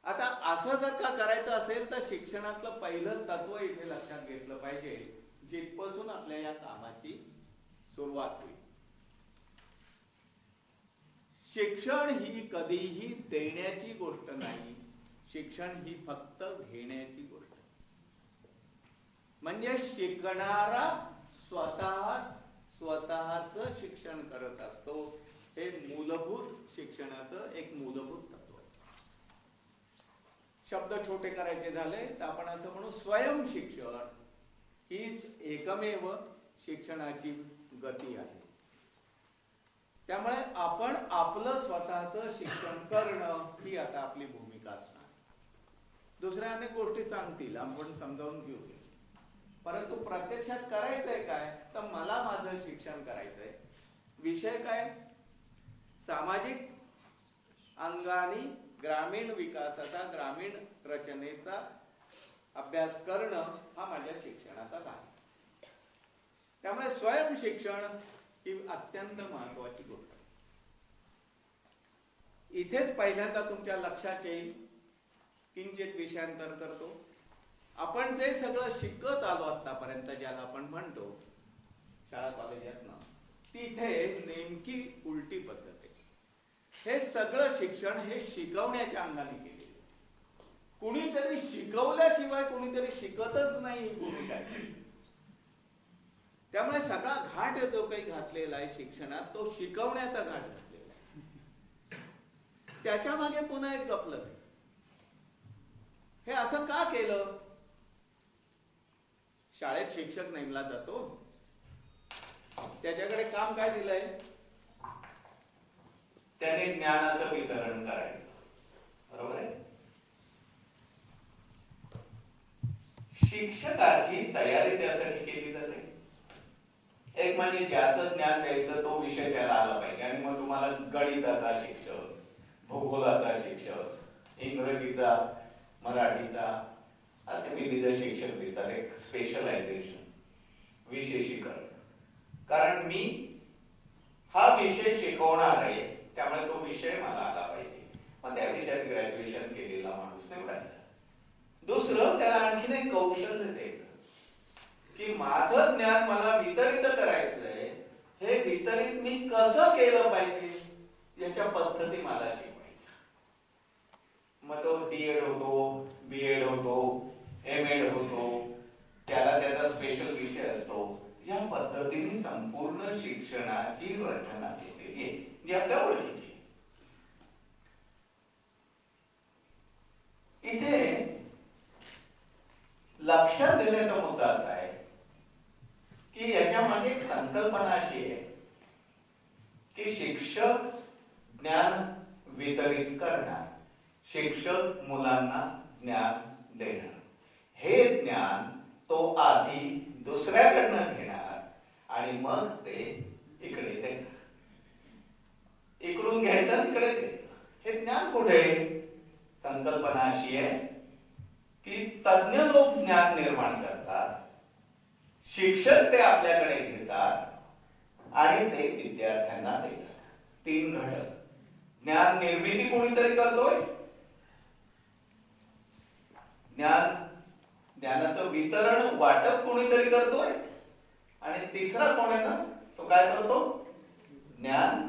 आता असं जर का करायचं असेल तर शिक्षणातलं पहिलं तत्व इथे लक्षात घेतलं पाहिजे, जिथपासून आपल्या या कामाची सुरुवात होईल. शिक्षण ही कधीही देण्याची गोष्ट नाही, शिक्षण ही फक्त घेण्याची गोष्ट. म्हणजे शिकणारा स्वतःच शिक्षण करत असतो. हे मूलभूत शिक्षणाचं एक मूलभूत तत्व. शब्द छोटे करायचे झाले तर आपण असं म्हणू, स्वयं शिक्षण हीच एकमेव शिक्षणाची गती आहे. त्यामुळे आपण आपलं स्वतःचं शिक्षण करणं ही आता आपली भूमिका असणार. दुसऱ्या अनेक गोष्टी सांगतील, आपण समजावून घेऊ, परंतु प्रत्यक्षात करायचंय काय, तर मला माझं शिक्षण करायचंय. विषय काय, सामाजिक अंगाने ग्रामीण विकासाचा, ग्रामीण रचनेचा अभ्यास करणं हा माझ्या शिक्षणाचा भाग. त्यामुळे स्वयं शिक्षण ही अत्यंत महत्वाची गोष्ट. इथेच पहिल्यांदा तुमच्या लक्षात येईल, किंचित विषयांतर करतो. आपण जे सगळं शिकत आलो आतापर्यंत, ज्याला आपण म्हणतो शाळा कॉलेजातनं, तिथे नेमकी उलटी पद्धत आहे. हे सगळं शिक्षण हे शिकवण्याच्या अंगाने केले. कुणीतरी शिकवल्याशिवाय कुणीतरी शिकतच नाही ही भूमिका आहे. त्यामुळे सगळा घाट जो काही घातलेला आहे शिक्षणात, तो शिकवण्याचा घाट घातलेला आहे. त्याच्या मागे पुन्हा एक गफलत आहे. हे असं का केलं? शाळेत शिक्षक नेमला जातो, त्याच्याकडे काम काय दिलंय, त्याने ज्ञानाचं वितरण करायचं. बरोबर आहे. शिक्षकाची तयारी त्यासाठी केली जाते. एक म्हणजे ज्याचं ज्ञान द्यायचं तो विषय त्याला आला पाहिजे. आणि मग तुम्हाला गणिताचा शिक्षक, भूगोलाचा शिक्षक, इंग्रजीचा, मराठीचा, असे विविध शिक्षक दिसतात. एक स्पेशलायझेशन, विशेषीकरण. कारण मी हा विषय शिकवणार आहे, त्यामुळे तो विषय मला आला पाहिजे. मग त्या विषयात ग्रॅज्युएशन केलेला माणूस निवडायचा. दुसरं, त्याला आणखीन एक कौशल्य द्यायचं की माझं ज्ञान मला वितरित करायचंय, हे वितरित मी कसं केलं पाहिजे याच्या पद्धती मला शिकवायच्या. मग तो डीएड होतो, बीएड होतो, एमएड होतो, त्याला त्याचा स्पेशल विषय असतो. या पद्धतीने संपूर्ण शिक्षणाची रचना केलेली आहे, जी आपल्या ओळखीची. इथे लक्षात देण्याचा मुद्दा असा आहे की याच्यामध्ये एक संकल्पना अशी आहे की शिक्षक ज्ञान वितरित करणार, शिक्षक मुलांना ज्ञान देणार. हे ज्ञान तो आधी दुसऱ्याकडनं घेणार आणि मग ते इकडे देणार. इकडून घ्यायचं, इकडे द्यायचं. हे ज्ञान कुठे? संकल्पना अशी आहे की तज्ञ लोक ज्ञान निर्माण करतात, शिक्षक ते आपल्याकडे घेतात आणि ते विद्यार्थ्यांना देतात. तीन घटक. ज्ञान निर्मिती कोणीतरी करतोय, ज्ञानाचं वितरण, वाटप कोणीतरी करतोय, आणि तिसरा कोण आहे ना, तो काय करतो? ज्ञान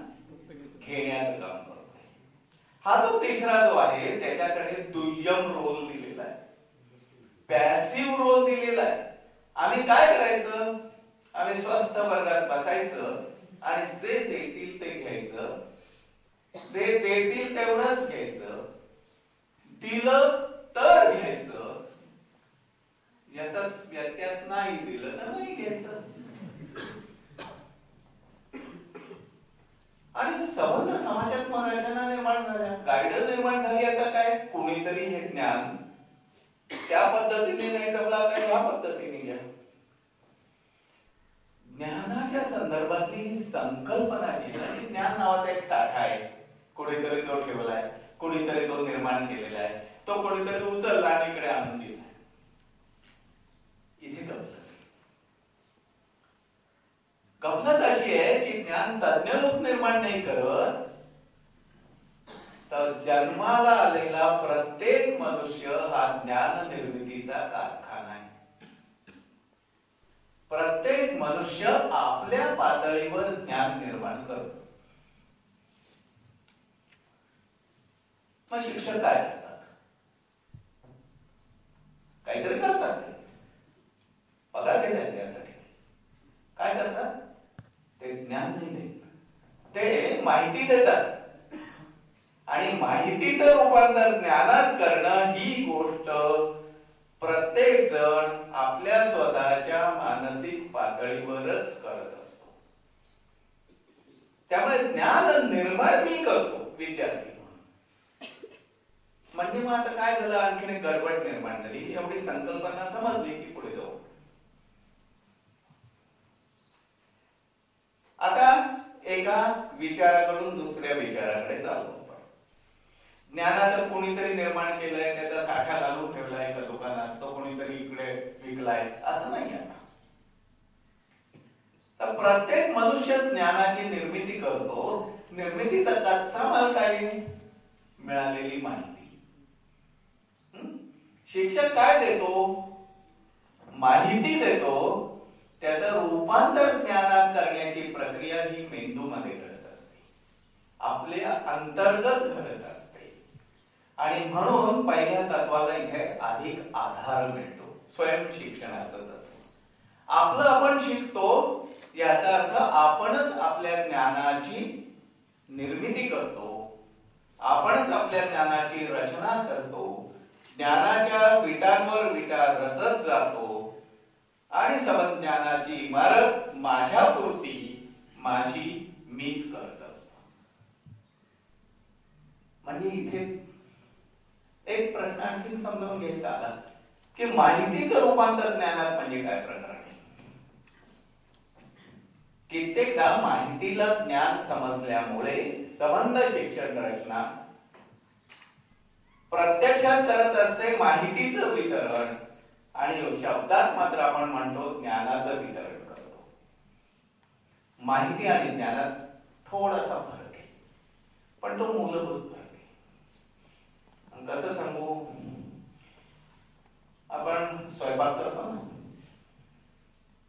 घेण्याचं काम करतोय. हा जो तिसरा जो आहे त्याच्याकडे दुय्यम रोल दिलेला आहे, पॅसिव्ह रोल दिलेला आहे. आम्ही काय करायचं? आम्ही स्वस्थ वर्गात बसायचं आणि जे देतील ते घ्यायचं, जे देतील तेवढंच घ्यायचं, दिलं तर घ्यायचं, याचाच व्यत्यास नाही, दिलं तर नाही घ्यायचं. आणि संबंध समाजात मग रचना निर्माण झाल्या, गायडन्स निर्माण झाली. याचा काय? कोणीतरी हे ज्ञान त्या पद्धतीने नाही जमला तर ह्या पद्धतीने घ्या. ज्ञानाच्या संदर्भातली ही संकल्पना जी आहे, ज्ञान नावाचा एक साठा आहे, कोणीतरी तो ठेवलाय, कोणीतरी तो निर्माण केलेला आहे, तो कोणीतरी उचलला आणि इकडे आणून दिला. इथे गफलत अशी आहे की ज्ञान तज्ञ लोक निर्माण नाही करत, तर जन्माला आलेला प्रत्येक मनुष्य हा ज्ञान निर्मितीचा कारखाना आहे. प्रत्येक मनुष्य आपल्या पातळीवर ज्ञान निर्माण करतो. मग शिक्षक काय करतात? काहीतरी करतात, पगार घेतात त्यासाठी. काय करतात? ते ज्ञान नाही देत, ते माहिती देतात. आणि माहितीचं रूपांतर ज्ञानात करणं ही गोष्ट प्रत्येक जण आपल्या स्वतःच्या मानसिक पातळीवरच करत असतो. त्यामुळे ज्ञान निर्माण मी करतो विद्यार्थी. म्हणजे मग आता काय झालं, आणखीन एक गडबड निर्माण झाली. एवढी संकल्पना समजली की पुढे जाऊ. आता एका विचाराकडून दुसऱ्या विचाराकडे चालतो. ज्ञानाचं कोणीतरी निर्माण केलंय, त्याचा साठा घालून ठेवलाय एका दुकानात, तो कोणीतरी इकडे विकलाय, असं नाही आता. तर प्रत्येक मनुष्य ज्ञानाची निर्मिती करतो. निर्मितीचा कच्चा माल काय? मिळालेली माहिती. शिक्षक काय देतो? माहिती देतो. त्याचं रूपांतर ज्ञानात करण्याची प्रक्रिया ही मेंदूमध्ये घडत असते, आपल्या अंतर्गत घडत असते. आणि म्हणून पहिल्या तत्वाला इथे अधिक आधार मिळतो, स्वयंशिक्षणाचं तत्व. आपलं आपण शिकतो, याचा अर्थ आपणच आपल्या ज्ञानाची निर्मिती करतो, आपणच आपल्या ज्ञानाची रचना करतो, ज्ञानाच्या विटांवर विटा रचत जातो आणि समज्ञानाची इमारत माझ्यापुरती माझी मीच करत असतो. म्हणजे इथे एक प्रश्न आणखी समजावून घ्यायचा आला की माहितीचं रूपांतर ज्ञानात म्हणजे काय प्रकार आहे. कित्येकदा माहितीला ज्ञान समजल्यामुळे संबंध शिक्षण रचना प्रत्यक्षात करत असते माहितीचं वितरण, आणि शब्दात मात्र आपण म्हणतो ज्ञानाचं वितरण करतो. माहिती आणि ज्ञानात थोडासा फरक आहे, पण तो मूलभूत फरक आहे. कसं सांगू? आपण स्वयंपाक करतो ना,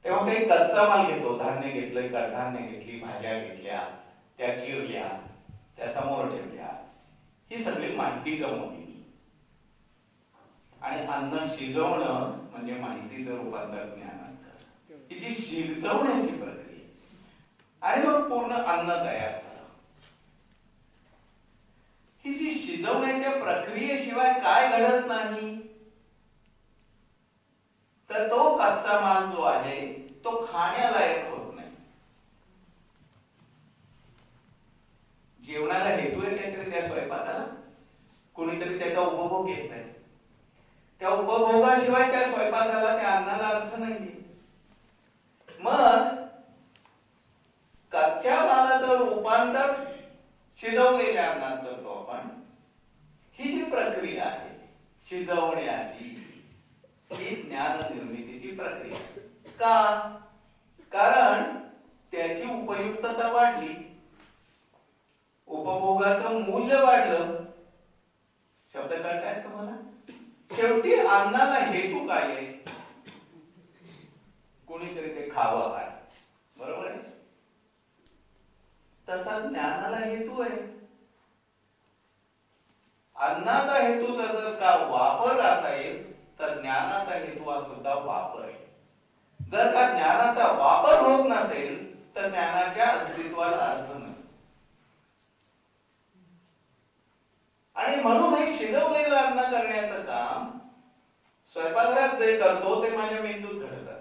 तेव्हा काही कच्चा माल घेतो. धान्य घेतलं, कडधान्य घेतली, भाज्या घेतल्या, त्या चिरल्या, त्या समोर ठेवल्या, ही सगळी माहिती जमवली. आणि अन्न शिजवणं म्हणजे माहितीचं रूपांतर ज्ञानात, ही जी शिजवण्याची प्रक्रिया आणि मग पूर्ण अन्न तयार झालं. ही जी शिजवण्याच्या प्रक्रियेशिवाय काय घडत नाही, तर तो कच्चा माल जो आहे तो खाण्यालायक होत नाही. जेवणाला हेतू आहे काहीतरी त्या स्वयंपाकाला, कोणीतरी त्याचा उपभोग घ्यायचा आहे. त्या उपभोगाशिवाय त्या स्वयंपाकाला, त्या अन्नाला अर्थ नाही. मग कच्च्या मालाचं रूपांतर शिजवलेल्या अन्नात करतो आपण. ही जी प्रक्रिया आहे शिजवण्याची, ही ज्ञान निर्मितीची प्रक्रिया. का? कारण त्याची उपयुक्तता वाढली, उपभोगाचं मूल्य वाढलं. शब्द कळतायत तुम्हाला? शेवटी अन्नाला हेतू काय आहे? कोणीतरी ते खावं आहे, बरोबर आहे? तसा ज्ञानाला हेतू आहे. अन्नाचा हेतू जर का वापर असेल तर ज्ञानाचा हेतू हा सुद्धा वापर आहे. जर का ज्ञानाचा वापर होत नसेल तर ज्ञानाच्या अस्तित्वाला अर्थ नसतो. आणि म्हणून हे शिजवलेलं अन्न करण्याचं काम स्वयंपाकघरात जे करतो ते माझ्या मेंदूत घडत असतं.